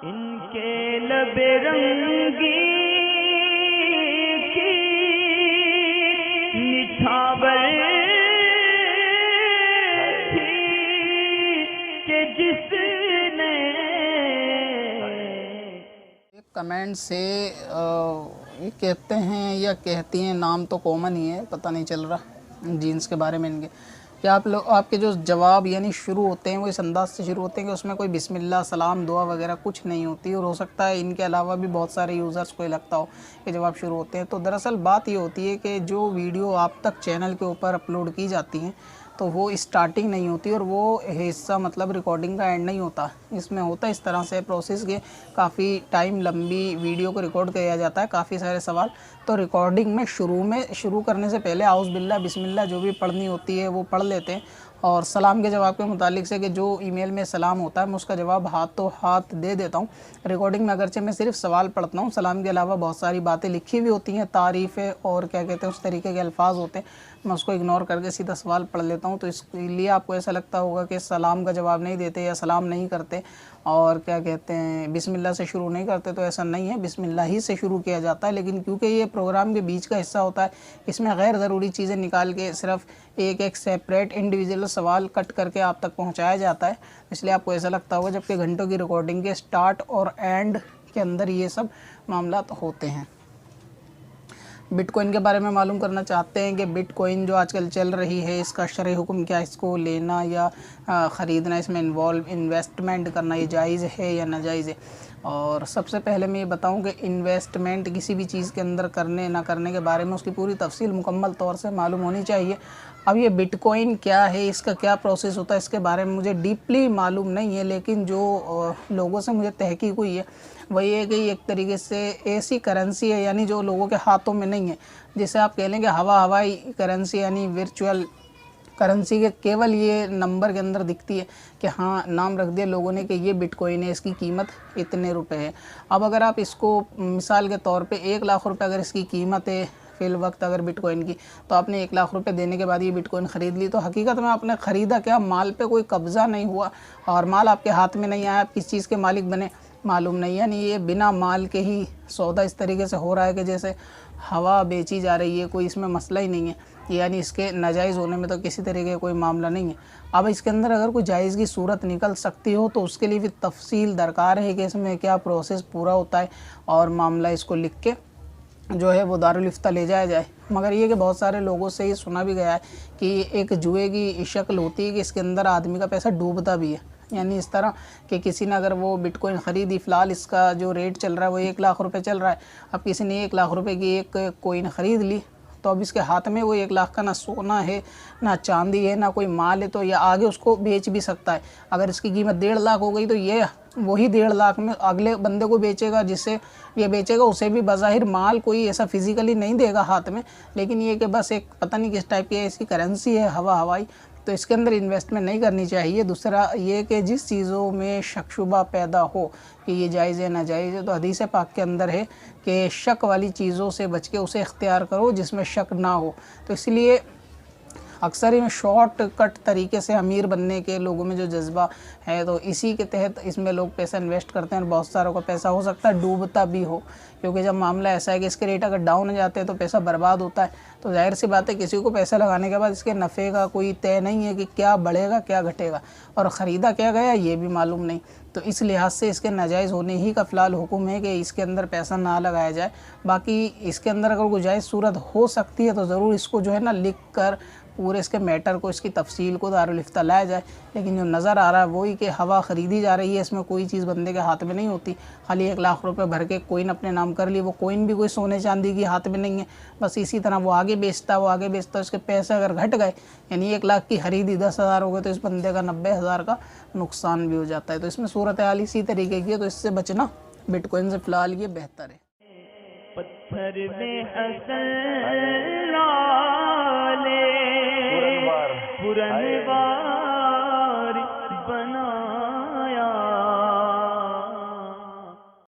इनके लबे रंगी की निछावर थी कि जिसने कमेंट से ये कहते हैं या कहती हैं, नाम तो कॉमन ही है, पता नहीं चल रहा जीन्स के बारे में इनके। क्या आप लोग, आपके जो जवाब यानी शुरू होते हैं वो इस अंदाज से शुरू होते हैं कि उसमें कोई बिस्मिल्लाह, सलाम, दुआ वगैरह कुछ नहीं होती। और हो सकता है इनके अलावा भी बहुत सारे यूज़र्स को लगता हो कि जवाब शुरू होते हैं। तो दरअसल बात ये होती है कि जो वीडियो आप तक चैनल के ऊपर अपलोड की जाती हैं तो वो स्टार्टिंग नहीं होती और वो हिस्सा मतलब रिकॉर्डिंग का एंड नहीं होता। इसमें होता इस तरह से प्रोसेस के काफ़ी टाइम लंबी वीडियो को रिकॉर्ड किया जाता है, काफ़ी सारे सवाल। तो रिकॉर्डिंग में शुरू करने से पहले आउज़ बिल्ला बिस्मिल्लाह जो भी पढ़नी होती है वो पढ़ लेते हैं। और सलाम के जवाब के मुतालिक से कि जो ईमेल में सलाम होता है मैं उसका जवाब हाथों हाथ दे देता हूँ। रिकॉर्डिंग में अगरचे मैं सिर्फ सवाल पढ़ता हूँ, सलाम के अलावा बहुत सारी बातें लिखी हुई होती हैं, तारीफ़ें और क्या कहते हैं उस तरीके के अल्फाज होते हैं, मैं उसको इग्नोर करके सीधा सवाल पढ़ लेता हूँ। तो इसलिए आपको ऐसा लगता होगा कि सलाम का जवाब नहीं देते या सलाम नहीं करते और क्या कहते हैं बिस्मिल्लाह से शुरू नहीं करते, तो ऐसा नहीं है, बिस्मिल्लाह ही से शुरू किया जाता है। लेकिन क्योंकि ये प्रोग्राम के बीच का हिस्सा होता है, इसमें गैर ज़रूरी चीज़ें निकाल के सिर्फ एक एक सेपरेट इंडिविजुअल सवाल कट करके आप तक पहुँचाया जाता है, इसलिए आपको ऐसा लगता होगा। जबकि घंटों की रिकॉर्डिंग के स्टार्ट और एंड के अंदर ये सब मामला होते हैं। बिटकॉइन के बारे में मालूम करना चाहते हैं कि बिटकॉइन जो आजकल चल रही है इसका शरई हुक्म क्या, इसको लेना या ख़रीदना, इसमें इन्वेस्टमेंट करना ये जायज़ है या नाजायज़ है। और सबसे पहले मैं ये बताऊं कि इन्वेस्टमेंट किसी भी चीज़ के अंदर करने ना करने के बारे में उसकी पूरी तफसील मुकम्मल तौर से मालूम होनी चाहिए। अब ये बिटकॉइन क्या है, इसका क्या प्रोसेस होता है, इसके बारे में मुझे डीपली मालूम नहीं है। लेकिन जो लोगों से मुझे तहकीक हुई है वही है कि एक तरीके से ऐसी करेंसी है यानी जो लोगों के हाथों में नहीं है, जिसे आप कह लें कि हवाई करेंसी यानी वर्चुअल करेंसी के केवल ये नंबर के अंदर दिखती है कि हाँ नाम रख दिया लोगों ने कि ये बिटकॉइन है, इसकी कीमत इतने रुपए है। अब अगर आप इसको मिसाल के तौर पे 1 लाख रुपए अगर इसकी कीमत है फिल वक्त अगर बिटकॉइन की, तो आपने 1 लाख रुपए देने के बाद ये बिटकॉइन ख़रीद ली, तो हकीकत में आपने ख़रीदा क्या, माल पे कोई कब्ज़ा नहीं हुआ और माल आपके हाथ में नहीं आया, आप किस चीज़ के मालिक बने मालूम नहीं। यानी ये बिना माल के ही सौदा इस तरीके से हो रहा है कि जैसे हवा बेची जा रही है, कोई इसमें मसला ही नहीं है। यानी इसके नाजायज़ होने में तो किसी तरीके का कोई मामला नहीं है। अब इसके अंदर अगर कोई जायज़ की सूरत निकल सकती हो तो उसके लिए भी तफसील दरकार है कि इसमें क्या प्रोसेस पूरा होता है और मामला इसको लिख के जो है वो दारुल इफ्ता ले जाया जाए। मगर ये कि बहुत सारे लोगों से ये सुना भी गया है कि एक जुए की शक्ल होती है कि इसके अंदर आदमी का पैसा डूबता भी है। यानी इस तरह कि किसी ने अगर वो बिटकॉइन ख़रीदी, फ़िलहाल इसका जो रेट चल रहा है वो 1 लाख रुपए चल रहा है, अब किसी ने 1 लाख रुपए की एक कॉइन ख़रीद ली, तो अब इसके हाथ में वो 1 लाख का ना सोना है ना चांदी है ना कोई माल है, तो ये आगे उसको बेच भी सकता है। अगर इसकी कीमत 1.5 लाख हो गई तो ये वही 1.5 लाख में अगले बंदे को बेचेगा, जिससे ये बेचेगा उसे भी बज़ाहिर माल कोई ऐसा फिज़िकली नहीं देगा हाथ में, लेकिन ये कि बस एक पता नहीं किस टाइप की इसकी करेंसी है हवाई, तो इसके अंदर इन्वेस्टमेंट नहीं करनी चाहिए। दूसरा ये कि जिस चीज़ों में शक शुबा पैदा हो कि ये जायज़ है नाजायज़ है, तो हदीस पाक के अंदर है कि शक वाली चीज़ों से बच के उसे इख्तियार करो जिसमें शक ना हो। तो इसलिए अक्सर ही शॉर्ट कट तरीके से अमीर बनने के लोगों में जो जज्बा है, तो इसी के तहत इसमें लोग पैसा इन्वेस्ट करते हैं और बहुत सारों का पैसा हो सकता है डूबता भी हो, क्योंकि जब मामला ऐसा है कि इसके रेट अगर डाउन हो जाते हैं तो पैसा बर्बाद होता है। तो जाहिर सी बात है किसी को पैसा लगाने के बाद इसके नफ़े का कोई तय नहीं है कि क्या बढ़ेगा क्या घटेगा और ख़रीदा क्या गया ये भी मालूम नहीं। तो इस लिहाज से इसके नाजायज़ होने ही का फ़िलहाल हुक्म है कि इसके अंदर पैसा ना लगाया जाए। बाकी इसके अंदर अगर कोई जायज़ सूरत हो सकती है तो ज़रूर इसको जो है ना लिख कर पूरे इसके मैटर को, इसकी तफसील को दारुल इफ्ता लाया जाए। लेकिन जो नज़र आ रहा है वही कि हवा ख़रीदी जा रही है, इसमें कोई चीज़ बंदे के हाथ में नहीं होती। खाली 1 लाख रुपए भर के कोइन अपने नाम कर लिए, वो कोइन भी कोई सोने चांदी की हाथ में नहीं है, बस इसी तरह वो आगे बेचता उसके पैसे अगर घट गए, यानी 1 लाख की खरीदी 10,000 हो गए, तो इस बंदे का 90,000 का नुकसान भी हो जाता है। तो इसमें सूरत हाल इसी तरीके की है, तो इससे बचना बिटकॉइन से फ़िलहाल ये बेहतर है। पत्थर में हसन लाले पुरनवार